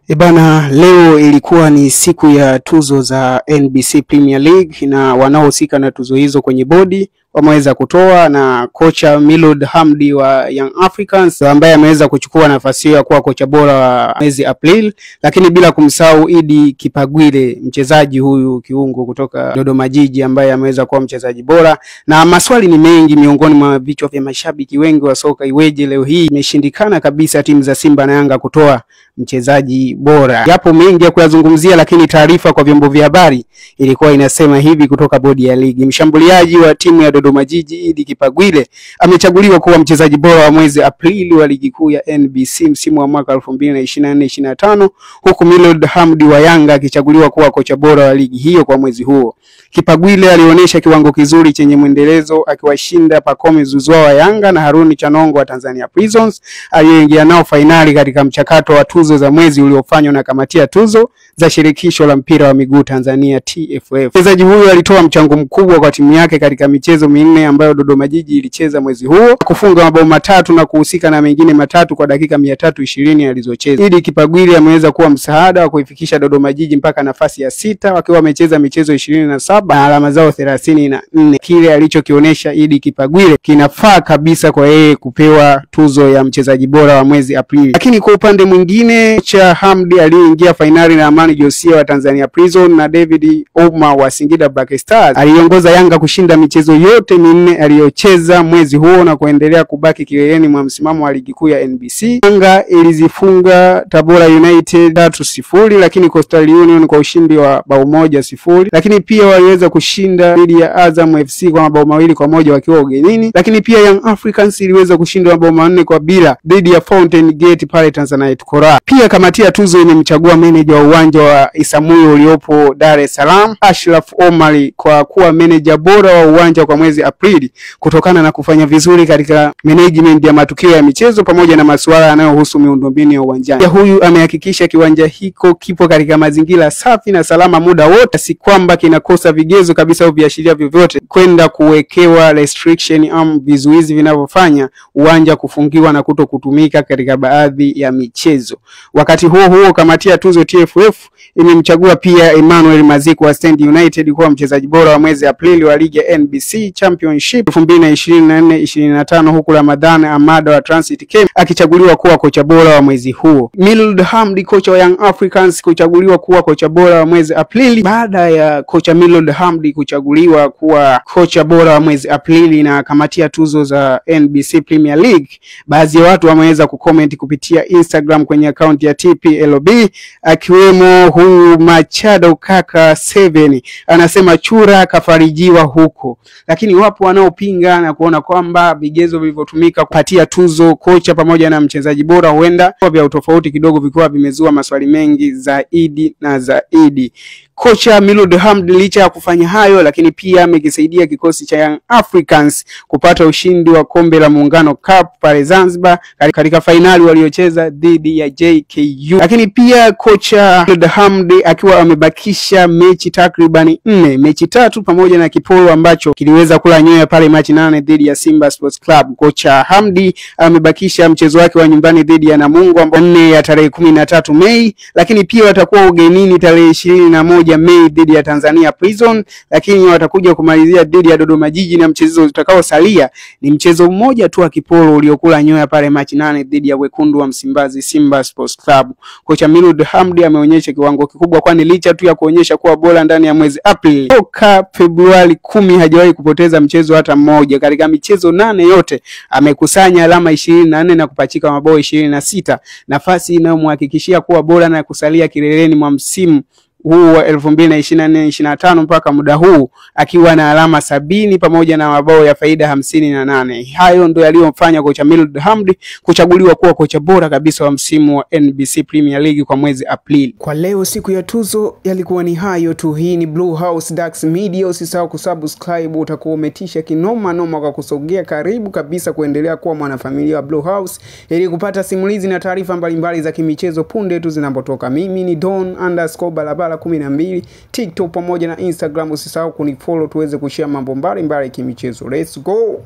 Bana, leo ilikuwa ni siku ya tuzo za NBC Premier League na wanaohusika na tuzo hizo kwenye bodi wameweza kutoa, na kocha Miloud Hamdi wa Young Africans ambaye ameweza kuchukua nafasi hiyo ya kuwa kocha bora wa mwezi Aprili, lakini bila kumsahau Idi Kipagwile, mchezaji huyu kiungo kutoka Dodoma Jiji ambaye ameweza kuwa mchezaji bora. Na maswali ni mengi miongoni mwa vichwa vya mashabiki wengi wa soka, iweje leo hii imeshindikana kabisa timu za Simba na Yanga kutoa mchezaji bora. Yapo mengi ya kuyazungumzia, lakini taarifa kwa vyombo vya habari ilikuwa inasema hivi kutoka bodi ya ligi: mshambuliaji wa timu ya Dodoma Jiji Idi Kipagwile amechaguliwa kuwa mchezaji bora wa mwezi Aprili wa ligi kuu ya NBC msimu wa mwaka 2024-2025, huku Miloud Hamdi wa Yanga akichaguliwa kuwa kocha bora wa ligi hiyo kwa mwezi huo. Kipagwile alionyesha kiwango kizuri chenye mwendelezo akiwashinda Pacome Zouzoua wa Yanga na Haruni Chanongo wa Tanzania Prisons aliyeingia nao fainali katika mchakato wa tuzo za mwezi uliofanywa na kamati ya tuzo za shirikisho la mpira wa miguu Tanzania TFF. Mchezaji huyo alitoa mchango mkubwa kwa timu yake katika michezo minne ambayo Dodoma Jiji ilicheza mwezi huo, kufunga mabao matatu na kuhusika na mengine matatu kwa dakika 320 alizocheza. Idi Kipagwile ameweza kuwa msaada wa kuifikisha Dodoma Jiji mpaka nafasi ya 6 wakiwa wamecheza michezo 27 na alama zao 34. Kile alichokionyesha Idi Kipagwile kinafaa kabisa kwa yeye kupewa tuzo ya mchezaji bora wa mwezi Aprili. Lakini kwa upande mwingine, kocha Hamdi aliyeingia fainali na Amani Josia wa Tanzania Prison na David Ouma wa Singida Black Stars aliongoza Yanga kushinda michezo yote minne aliyocheza mwezi huo na kuendelea kubaki kileleni mwa msimamo wa ligi kuu ya NBC. Yanga ilizifunga Tabora United 3-0, lakini Coastal Union kwa ushindi wa bao 1-0, lakini pia waliweza kushinda dhidi ya Azam FC kwa mabao 2-1 wakiwa ugenini, lakini pia Young Africans iliweza kushinda mabao 4-0 dhidi ya Fountain Gate pale Tanzanite Kora. Pia kamati ya tuzo imemchagua meneja wa uwanja wa Isamuyo uliopo Dar es Salaam Ashraf Omari kwa kuwa meneja bora wa uwanja kwa mwezi Aprili kutokana na kufanya vizuri katika management ya matukio ya michezo pamoja na masuala yanayohusu miundombinu ya uwanjani. Huyu amehakikisha kiwanja hiko kipo katika mazingira safi na salama muda wote, si kwamba kinakosa vigezo kabisa au viashiria vyovyote kwenda kuwekewa restriction vizuizi vinavyofanya uwanja kufungiwa na kutokutumika katika baadhi ya michezo. Wakati huo kamati ya tuzo TFF imemchagua pia Emmanuel Maziku wa Stand United kuwa mchezaji bora wa mwezi Aprili wa ligi ya NBC Championship 2024-2025, huku Ramadhan Amada wa Transit Camp akichaguliwa kuwa kocha bora wa mwezi huo. Miloud Hamdi, kocha wa Young Africans, kuchaguliwa kuwa kocha bora wa mwezi Aprili. Baada ya kocha Miloud Hamdi kuchaguliwa kuwa kocha bora wa mwezi Aprili na kamati ya tuzo za NBC Premier League, baadhi ya watu wameweza kucomment kupitia Instagram kwenye account ya TPLB, akiwemo huyu Machado Kaka 7 anasema Chura kafarijiwa huko. Lakini wapo wanaopinga na kuona kwamba vigezo vilivyotumika kupatia tuzo kocha pamoja na mchezaji bora huenda vya utofauti kidogo vikiwa vimezua maswali mengi zaidi. Kocha Miloud Hamdi licha ya kufanya hayo, lakini pia amekisaidia kikosi cha Young Africans kupata ushindi wa kombe la Muungano Cup pale Zanzibar katika fainali waliocheza dhidi ya JKU. Lakini pia kocha Miloud Hamdi akiwa amebakisha mechi takriban 4, mechi 3 pamoja na kipolo ambacho kiliweza kula nyoya pale Machi 8 dhidi ya Simba Sports Club. Kocha Hamdi amebakisha mchezo wake wa nyumbani dhidi ya Namungo ambao ya tarehe 13 Mei, lakini pia watakuwa ugenini tarehe 21 Mei dhidi ya Tanzania Prison, lakini watakuja kumalizia dhidi ya Dodoma Jiji, na mchezo utakaosalia ni mchezo mmoja tu wa kipolo uliokula nyoya pale Machi 8 dhidi ya Wekundu wa Msimbazi Simba Sports Club. Kocha Miloud Hamdi ameonyesha kiwango kikubwa, kwani licha tu ya kuonyesha kuwa bora ndani ya mwezi Aprili, toka Februari 10 hajawahi kupoteza mchezo hata mmoja. Katika michezo 8 yote amekusanya alama 24 na kupachika mabao 26, nafasi inayomhakikishia kuwa bora na kusalia kileleni mwa msimu huu wa 2024-2025 mpaka muda huu akiwa na alama 70 pamoja na mabao ya faida 58. Hayo ndio yaliyomfanya kocha Miloud Hamdi kuchaguliwa kuwa kocha bora kabisa wa msimu wa NBC Premier League kwa mwezi Aprili. Kwa leo siku ya tuzo yalikuwa ni hayo tu. Hii ni Blue House Dax Media. Usisahau kusubscribe, utakuwa umetisha kinoma kwa kusogea karibu kabisa kuendelea kuwa mwanafamilia wa Blue House ili kupata simulizi na taarifa mbalimbali za kimichezo punde tu zinapotoka. Mimi ni Don_Balabala 12 TikTok pamoja na Instagram. Usisahau kunifollow tuweze kushare mambo mbalimbali kimichezo. Let's go.